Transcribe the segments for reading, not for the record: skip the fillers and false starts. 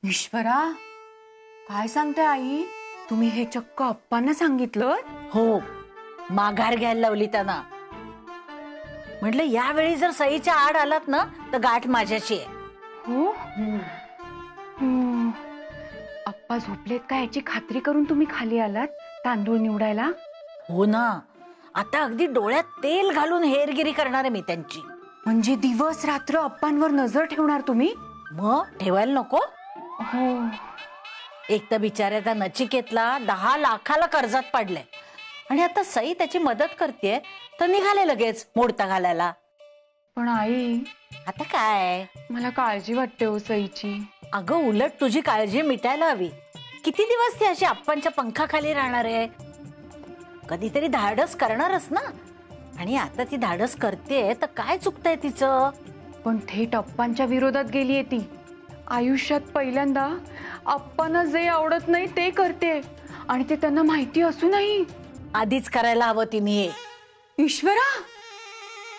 ईश्वरा, काय सांगते आई? तुम्ही हे चक्क अप्पांना सांगितलं? हो, माघार घ्यायला लावली त्यांना. म्हटलं यावेळी जर सईच्या आड आलात ना तर गाठ माझ्याशी आहे. हो. अप्पा झोपलेत का याची खात्री करून तुम्ही खाली आलात तांदूळ निवडायला? हो ना, आता अगदी डोळ्यात तेल घालून हेरगिरी करणार आहे मी त्यांची. म्हणजे दिवस रात्र अप्पांवर नजर ठेवणार तुम्ही? मग ठेवायला नको? हो. एक तर बिचाऱ्याचा नचिकेतला 10 लाखाला कर्जात पडलाय आणि आता सई त्याची मदत करतेय तर निघाले लगेच मोडता घालायला. पण आई, आता काय, मला काळजी वाटते हो सईची. अगं उलट तुझी काळजी मिटायला हवी. किती दिवस ती अशी अप्पांच्या पंखाखाली राहणार आहे? कधीतरी धाडस करणारच ना. आणि आता ती धाडस करते तर काय चुकतंय तिचं? पण थेट अप्पांच्या विरोधात गेलीये ती. आयुष्यात पहिल्यांदा अप्पांना जे आवडत नाही ते करते आणि ते त्यांना माहिती असूनही. आधीच करायला हवं तिने हे. ईश्वरा,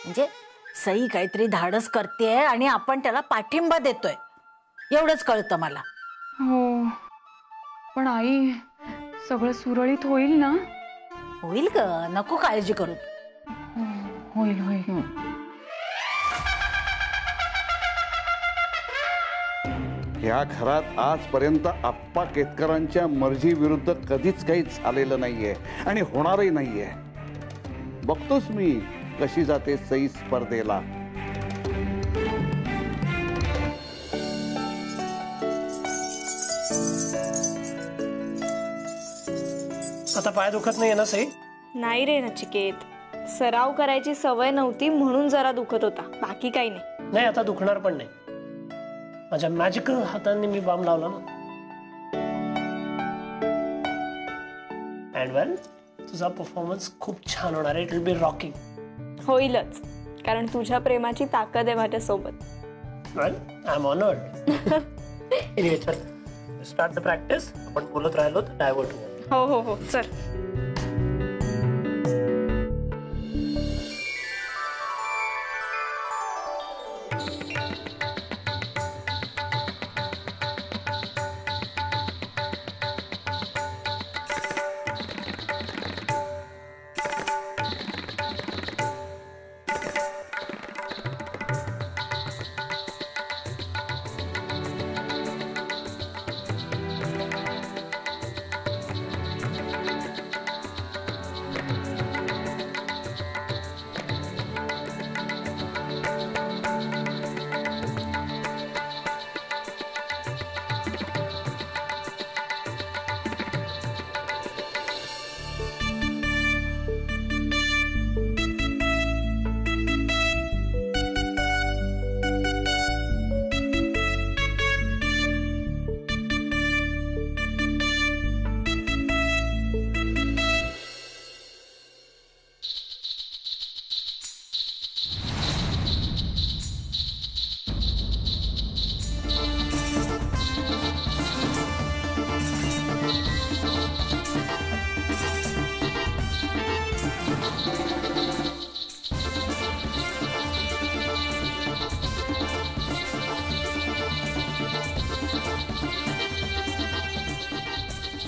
म्हणजे सई काहीतरी धाडस करतेय आणि आपण त्याला पाठिंबा देतोय एवढंच कळतं मला. हो, पण आई, सगळं सुरळीत होईल ना? होईल ग, नको काळजी करू. होईल होईल. या घरात आजपर्यंत आप्पा केतकरांच्या मर्जी विरुद्ध कधीच काही झालेलं नाहीये आणि होणारही नाहीये. बघतोस मी कशी जाते सई स्पर्धेला. आता पाय दुखत नाहीये ना सई? नाही रे नचिकेत, सराव करायची सवय नव्हती म्हणून जरा दुखत होता, बाकी काही नाही. नाही, आता दुखणार पण नाही. माझ्या मॅजिकल हातांनी मी बाम लावला ना. अँड वेल, तुझा परफॉर्मन्स खूप छान होणार आहे. It will be rocking. होईलच, कारण तुझ्या प्रेमाची ताकद आहे माझ्या सोबत. वेल, आय एम ऑनर्ड. एनिवे, चल स्टार्ट द प्रॅक्टिस. आपण बोलत राहिलो तर डायव्हर्ट होऊ. हो हो हो, चल.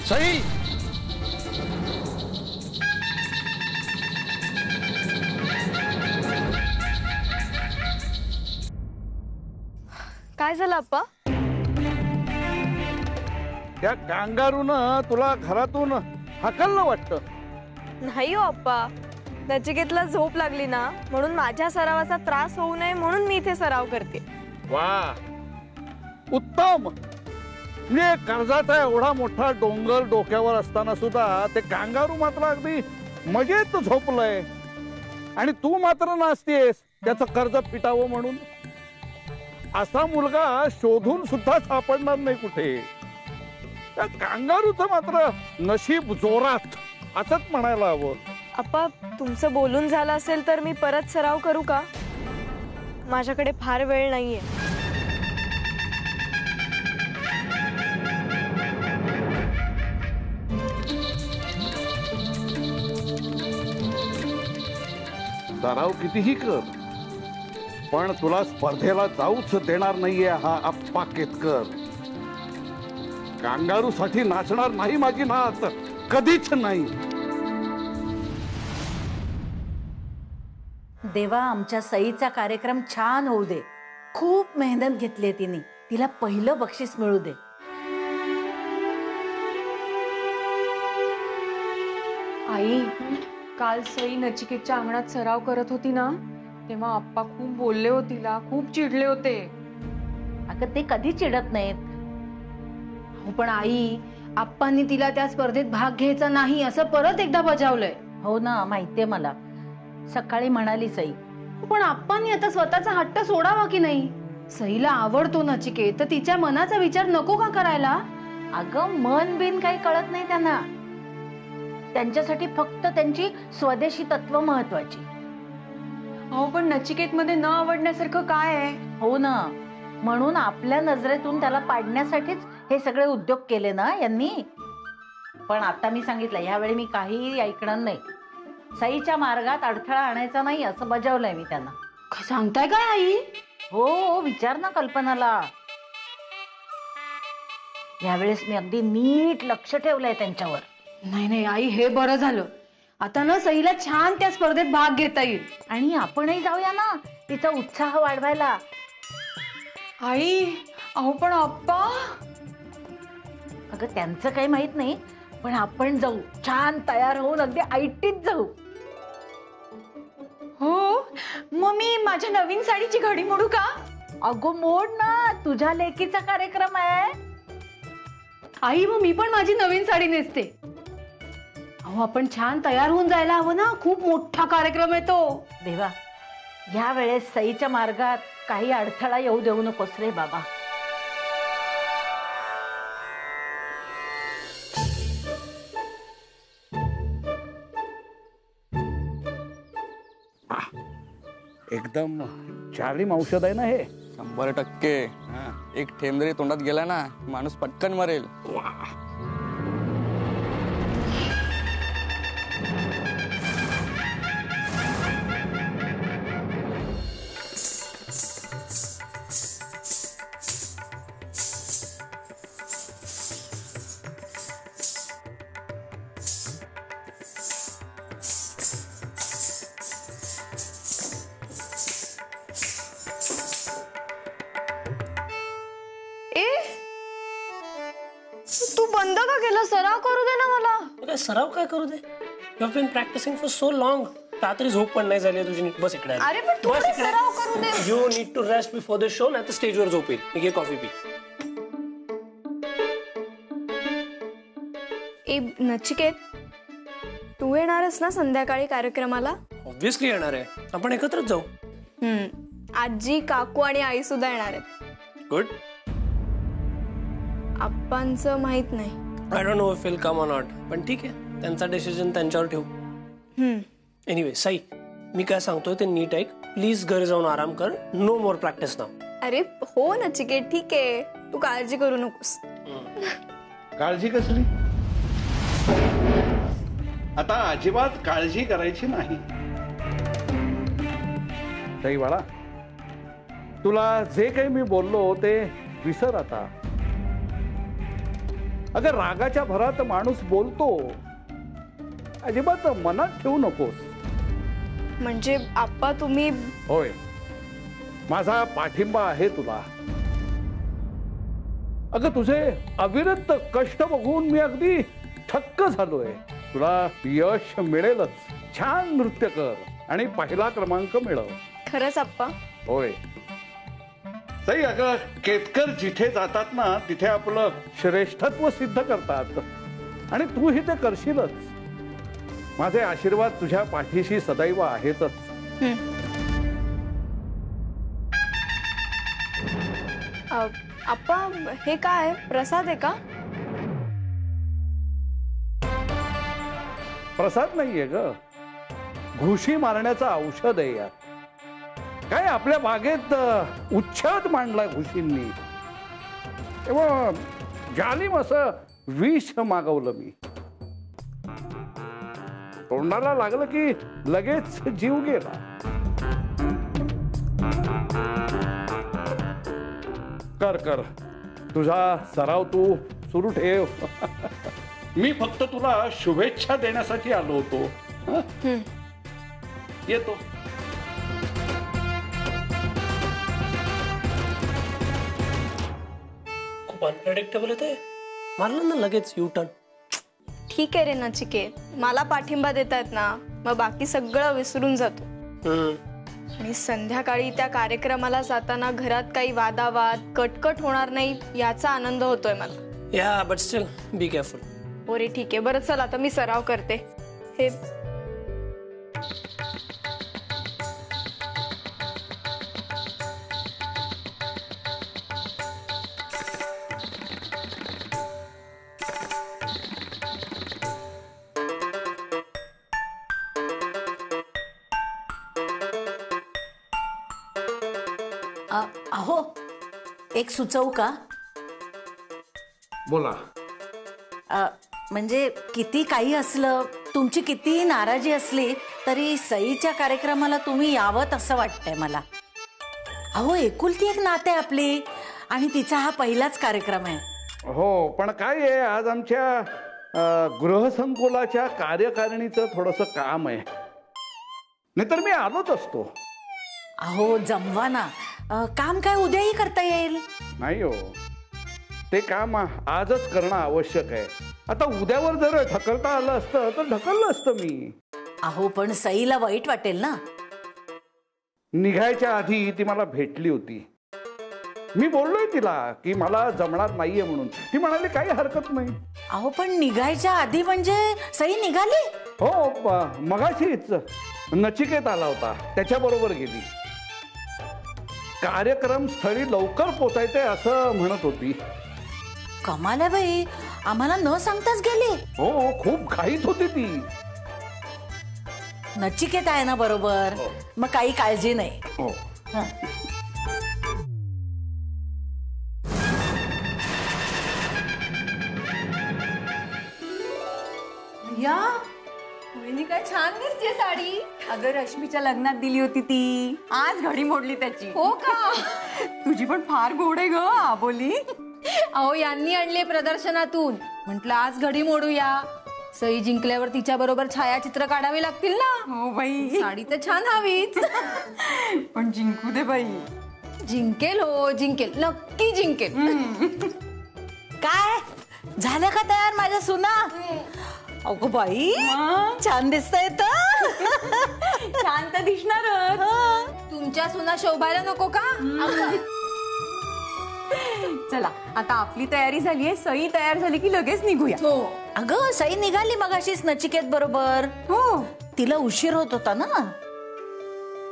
सई, काय झालं अप्पा? त्या कांगारून तुला घरातून हाकललं वाटतं. नाही हो अप्पा, नचिकेतला झोप लागली ना म्हणून माझ्या सरावाचा त्रास होऊ नये म्हणून मी इथे सराव करते. वा, उत्तम. म्हणजे कर्जाचा एवढा मोठा डोंगर डोक्यावर असताना सुद्धा ते कांगारू मात्र अगदी मजेत झोपलंय आणि तू मात्र नाचतेस त्याचं कर्ज फिटावं म्हणून. असा मुलगा शोधून सुद्धा सापडणार नाही कुठे. त्या कांगारूचं मात्र नशीब जोरात असंच म्हणायला हवं. अप्पा, तुमचं बोलून झालं असेल तर मी परत सराव करू का? माझ्याकडे फार वेळ नाहीये. सराव कितीही कर, पण तुला स्पर्धेला जाऊच देणार नाहीये हा अप्पा केतकर. कांगारू साठी नाचणार नाही माझी नात, कधीच नाही. देवा, आमच्या सईचा कार्यक्रम छान होऊ दे. खूप मेहनत घेतली तिने, तिला पहिलं बक्षीस मिळू दे. आई, काल सई नचिकेतच्या अंगणात सराव करत होती ना, तेव्हा आप्पा खूप बोलले हो तिला, खूप चिडले होते. अगं ते कधी चिडत नाहीत. हो, पण आई, आप्पांनी तिला त्या स्पर्धेत भाग घ्यायचा नाही असं परत एकदा बजावलंय. हो ना, माहितीये मला. सकाळी म्हणाली सई. पण आप्पांनी आता स्वतःचा हट्ट सोडावा की नाही? सईला आवडतो नचिकेत, तर तिच्या मनाचा विचार नको का करायला? अगं मन बिन काही कळत नाही त्यांना. त्यांच्यासाठी फक्त त्यांची स्वदेशी तत्व महत्वाची. अहो, पण नचिकेत मध्ये न आवडण्यासारखं काय आहे? हो ना, म्हणून आपल्या नजरेतून त्याला पाडण्यासाठीच हे सगळे उद्योग केले ना यांनी. पण आता मी सांगितलं, यावेळी मी काहीही ऐकणार नाही. सईच्या मार्गात अडथळा आणायचा नाही असं बजावलंय मी त्यांना. सांगताय काय आई? हो, विचार ना कल्पनाला. यावेळेस मी अगदी नीट लक्ष ठेवलंय त्यांच्यावर. नाही नाही आई, हे बरं झालं. आता ना सईला छान त्या स्पर्धेत भाग घेता येईल. आणि आपणही जाऊया ना तिचा उत्साह वाढवायला. आई, अहो पण आप्पा. अगं त्यांचं काही माहित नाही, पण आपण जाऊ. छान तयार होऊन अगदी ऐटीत जाऊ. हो, मग मी माझ्या नवीन साडीची घडी मोडू का? अगो मोड ना, तुझ्या लेकीचा कार्यक्रम आहे. आई, मग मी पण माझी नवीन साडी नेसते. अहो, आपण छान तयार होऊन जायला हवं ना, खूप मोठा कार्यक्रम आहे तो. देवा, या वेळेस सईच्या मार्गात काही अडथळा येऊ देऊ नकोस रे बाबा. एकदम जालिम औषध आहे ना हे. 100%. एक थेंब जरी तोंडात गेला ना, माणूस पटकन मरेल. तू बंद का केलं? सराव करू दे ना मला. काय सराव काय करू दे? You have been practicing for so long. रात्री झोप पण नाही झाली तुझी. बस इकडे. अरे पण तू सराव करू दे. You need to rest before the show, नाही तर स्टेजवर झोप येईल. मी घे कॉफी पी. ए नचिकेत, तू येणारच ना संध्याकाळी कार्यक्रमाला? ऑब्व्हियसली येणार आहे. आपण एकत्रच जाऊ. आजी, काकू आणि आई सुद्धा येणार आहेत. गुड. आप्पांचं माहित नाही. I don't know if will come और नॉट, पण ठीक आहे, त्यांचा डिसिजन त्यांच्यावर ठेवू. एनिवे साई, मी काय सांगतोय ते नीट ऐक प्लीज. घरी जाऊन आराम कर. नो मोर प्रॅक्टिस नाउ. अरे हो नचिकेत, ठीक आहे, तू काळजी करू नकोस. काळजी कसली? आता अजिबात काळजी करायची नाही. ताई बाळा, तुला जे काही मी बोललो ते विसर आता. अगं रागाच्या भरात माणूस बोलतो, अजिबात मनात ठेवू नकोस. म्हणजे आप्पा तुम्ही? होय, माझा पाठिंबा आहे तुला. अगं तुझे अविरत कष्ट बघून मी अगदी थक्क झालोय. तुला यश मिळेलच. छान नृत्य कर आणि पहिला क्रमांक मिळव. खरंच आप्पा? होय सई. अगं केतकर जिथे जातात ना, तिथे आपलं श्रेष्ठत्व सिद्ध करतात आणि तू ही ते करशीलच. माझे आशीर्वाद तुझ्या पाठीशी सदैव आहेतच. आप्पा, हे काय प्रसाद आहे का? प्रसाद नाहीये ग, घुशी मारण्याचं औषध आहे यात. काय आपल्या बागेत उच्छाद मांडलाय घुशींनी, तेव्हा जालिम असं विष मागवलं मी. तोंडाला लागलं की लगेच जीव गेला. कर कर तुझा सराव तू सुरू ठेव. मी फक्त तुला शुभेच्छा देण्यासाठी आलो होतो. हं? येतो. खूप अनप्रेडिक्टेबल आहे ते. मारलं ना लगेच यू टर्न. ठीक आहे रे नचिकेत, मला पाठिंबा देतायत ना, मग बाकी सगळं विसरून जातो. आणि संध्याकाळी त्या कार्यक्रमाला जाताना घरात काही वादावाद कटकट होणार नाही याचा आनंद होतोय मला. या बट स्टिल बी केअरफुल. हो रे ठीक आहे. बरं चल आता मी सराव करते. हे अहो एक सुचवू का? बोला. म्हणजे किती काही असलं, तुमची किती नाराजी असली तरी सईच्या कार्यक्रमाला तुम्ही यावं असं वाटतंय मला. अहो एकुलती एक नाते आपली आणि तिचा हा पहिलाच कार्यक्रम आहे. हो पण काय आहे, आज आमच्या गृहसंकुलाच्या कार्यकारिणीचं थोडंसं काम आहे, नाहीतर मी आलोच असतो. अहो जमवा ना. काम काय उद्याही करता येईल. नाही हो, ते काम आजच करणं आवश्यक आहे. आता उद्यावर जर ढकलता आलं असतं तर ढकललं असतं मी. अहो पण सईला वाईट वाटेल ना. निघायच्या आधी ती मला भेटली होती. मी बोललोय तिला की मला जमणार नाहीये म्हणून. ती म्हणाली काही हरकत नाही. अहो पण निघायच्या आधी म्हणजे सई निघाली? हो मगाशीच नचिकेत आला होता, त्याच्या बरोबर गेली. कार्यक्रम स्थळी लवकर पोचायचंय असं म्हणत होती. कमाल आहे बाई, आम्हाला न सांगताच गेली. हो खूप घाईत होती ती. नचिकेत आहे ना बरोबर, मग काही काळजी नाही. हो या वहिनी काय छान दिसते साडी. अगं रश्मीच्या लग्नात दिली होती ती, आज घडी मोडली त्याची. हो का? तुझी पण फार गोड आहे ग आबोली. अहो यांनी आणले प्रदर्शनातून, म्हटलं आज घडी मोडूया. सई जिंकल्यावर तिच्या बरोबर छायाचित्र काढावी लागतील ना. हो बाई, साडी तर छान हवीच. पण जिंकू दे बाई. जिंकेल हो जिंकेल, नक्की जिंकेल. काय झालं का तयार माझ्या सुना? अगो बाई छान दिसतंय तर. छान तर दिसणारच. तुमच्या सुना शोभायला नको का? चला आता आपली तयारी झालीये, सई तयार झाली की लगेच निघूया. हो अगं सई निघाली मगाशीच नचिकेत बरोबर. हो तिला उशीर होत होता ना.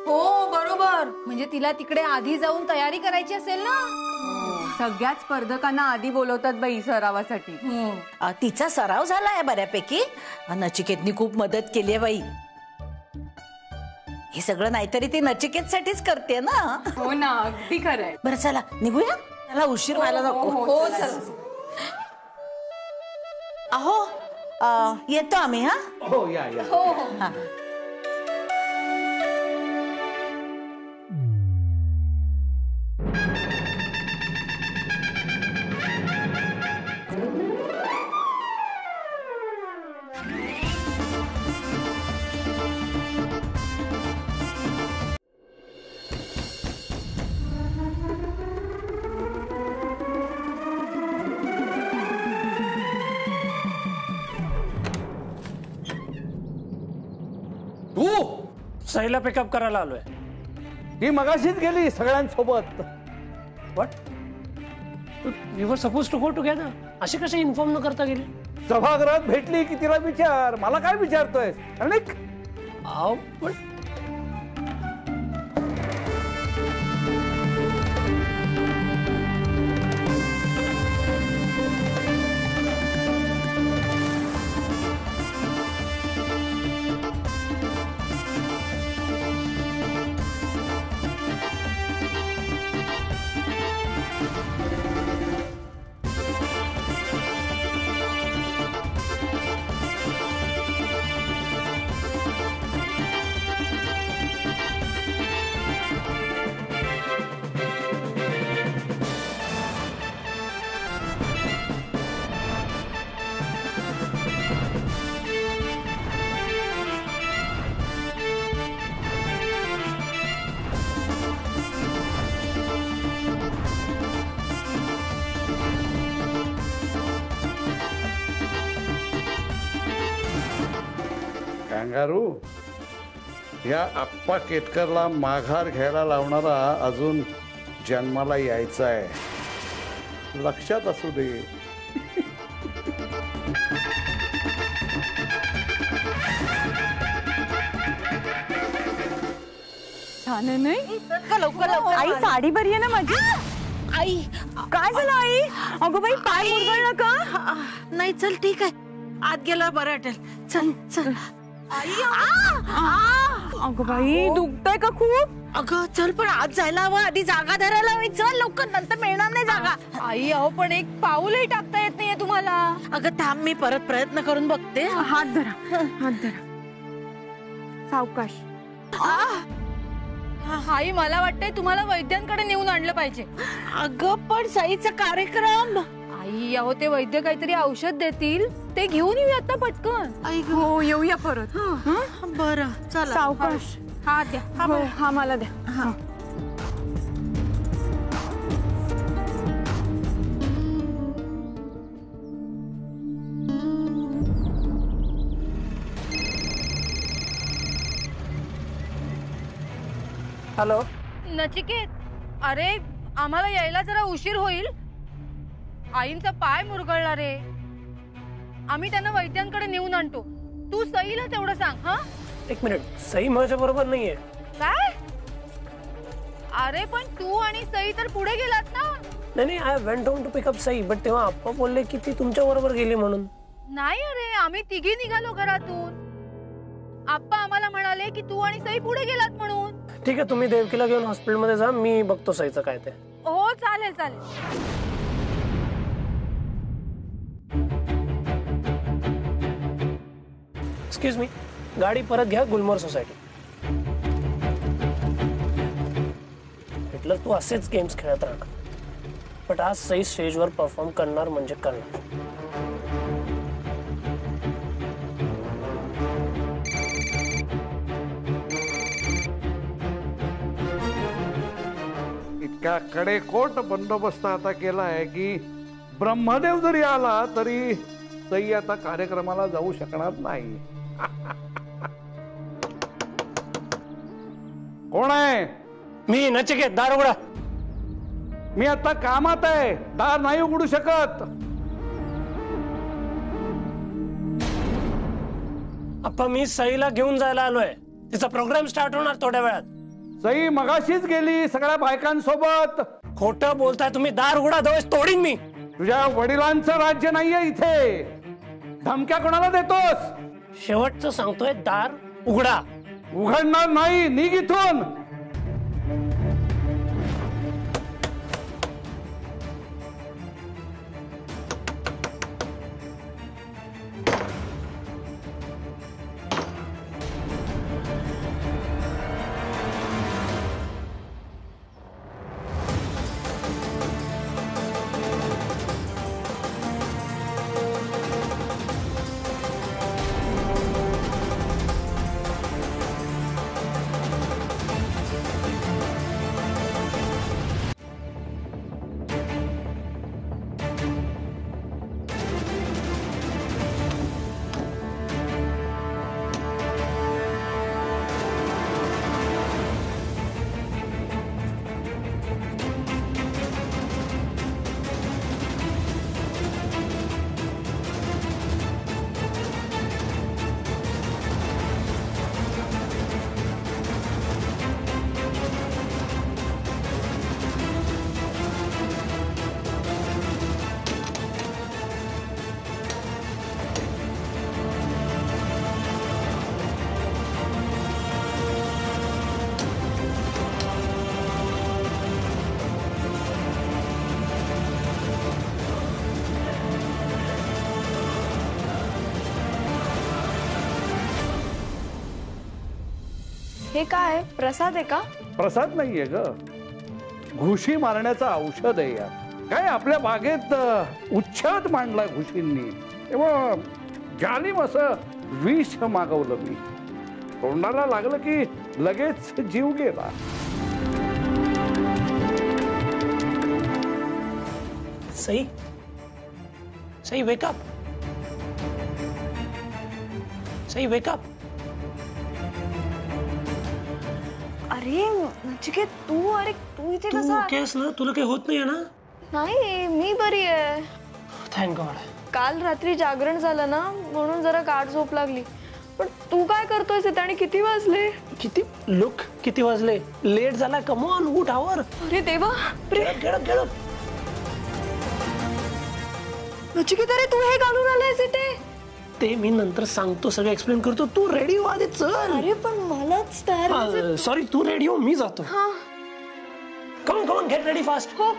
हो बरोबर, म्हणजे तिला तिकडे आधी जाऊन तयारी करायची असेल ना. सगळ्याच स्पर्धकांना आधी बोलवतात बाई सरावासाठी. तिचा सराव झालाय बऱ्यापैकी. नचिकेतनी खूप मदत केली आहे बाई. हे सगळं नाहीतरी ती नचिकेतसाठीच करते ना. हो ना, अगदी खरंय. बरं चला निघूया, मला उशीर व्हायला नको. हो चल. अहो येतो आम्ही. हा हो या या. हो हो हा. तू सईला पिकअप करायला आलोय. ती मगाशीच गेली सगळ्यांसोबत. What? You were suppose to go together. अशी कशी इन्फॉर्म न करता गेली? सभागृहात भेटली की तिला विचार, मला काय विचारतोय? आणि पण कांगारू, या आप्पा केतकरला माघार घ्यायला लावणारा अजून जन्माला यायचा आहे, लक्षात असू दे. छान आहे नाही? लवकर आई साडी बरी आहे ना माझी? आई काय झालं आई? अगं बाई पाय मुरगळला का? नाही, चल ठीक आहे, आत गेला बरं वाटेल. चल चल. अगं बाई दुखतंय का खूप? अगं चल, पण आत जायला हवं, आधी जागा धरायला हवी. चल लवकर, नंतर मिळणार नाही जागा. आई अहो पण एक पाऊलही टाकता येत नाहीये तुम्हाला. अगं थांब, मी परत प्रयत्न करून बघते. हात धरा, हात धरा. सावकाश. आई मला वाटतंय तुम्हाला वैद्यांकडे नेऊन आणलं पाहिजे. अगं पण सईचा कार्यक्रम. आई अहो ते वैद्य काहीतरी औषध देतील, ते घेऊन येऊया आता पटकन. हो येऊया परत. बरं चल. सावकाश. हा द्या. हा मला द्या. हा. हॅलो. नचिकेत, अरे आम्हाला यायला जरा उशीर होईल. आईंचा पाय मुरगळला रे. आम्ही त्यांना वैद्यांकडे नेऊन आणतो. तू सईला तेवढं सांग. हा एक मिनिट, सई माझ्या बरोबर नाहीये. काय? अरे पण तू आणि सई तर पुढे गेलात ना. नाही, I went home to pick up Sai, but तेव्हा आप्पा बोलले की ती तुमच्या बरोबर गेली म्हणून. नाही अरे, आम्ही तिघी निघालो घरातून. आप्पा आम्हाला म्हणाले की तू आणि सई पुढे गेलात म्हणून. ठीक आहे, तुम्ही देवकीला घेऊन हॉस्पिटलमध्ये जा, मी बघतो सईचं काय ते. हो चालेल चालेल. एक्सक्यूज मी, गाडी परत घ्या गुलमोहर सोसायटी. हिटलर, तू असेच गेम्स खेळत राहणार, पण आज सई स्टेजवर परफॉर्म करणार म्हणजे करणार. इतका कडेकोट बंदोबस्त आता केलाय की ब्रह्मदेव जरी आला तरी सई आता कार्यक्रमाला जाऊ शकणार नाही. कोण आहे? मी नचिकेत, दार उघडा. मी आता कामात आहे, दार नाही उघडू शकत. आप्पा, मी सईला घेऊन जायला आलोय. तिचा प्रोग्राम स्टार्ट होणार थोड्या वेळात. सई मगाशीच गेली सगळ्या बायकांसोबत. खोटं बोलताय तुम्ही. दार उघडा, दोष तोडीन मी. तुझ्या वडिलांचं राज्य नाहीये इथे. धमक्या कोणाला देतोस? शेवटचं सांगतोय, दार उघडा. उघडणार नाही, निघ इथून. हे काय प्रसाद आहे का? प्रसाद नाहीये ग, घुशी मारण्याचं औषध आहे यार. काय आपल्या बागेत उच्छाद मांडलाय घुशींनी, तेव्हा जालिम असं विष मागवलं मी. तोंडाला लागलं की लगेच जीव गेला. Sai, Sai wake up. Sai wake up. अरे नचिकेत तू इथे तू कसा? ओके आहेस ना? तुला काही होत नाहीये ना? नाही मी बरी आहे. Thank God. काल रात्री जागरण झालं ना म्हणून जरा गाढ झोप लागली. पण तू काय करतोयस इथे आणि किती वाजले? किती लुक किती वाजले? लेट झाला. कम ऑन उठ आवर. अरे देवा. Get up. नचिकेत अरे तू हे घालून आलायस इथे? ते मी नंतर सांगतो, सगळं एक्सप्लेन करतो. तू रेडी हो आधी, चल. अरे पण मलाच तयार सॉरी, तू रेडी हो, मी जातो. Come on get ready fast. हो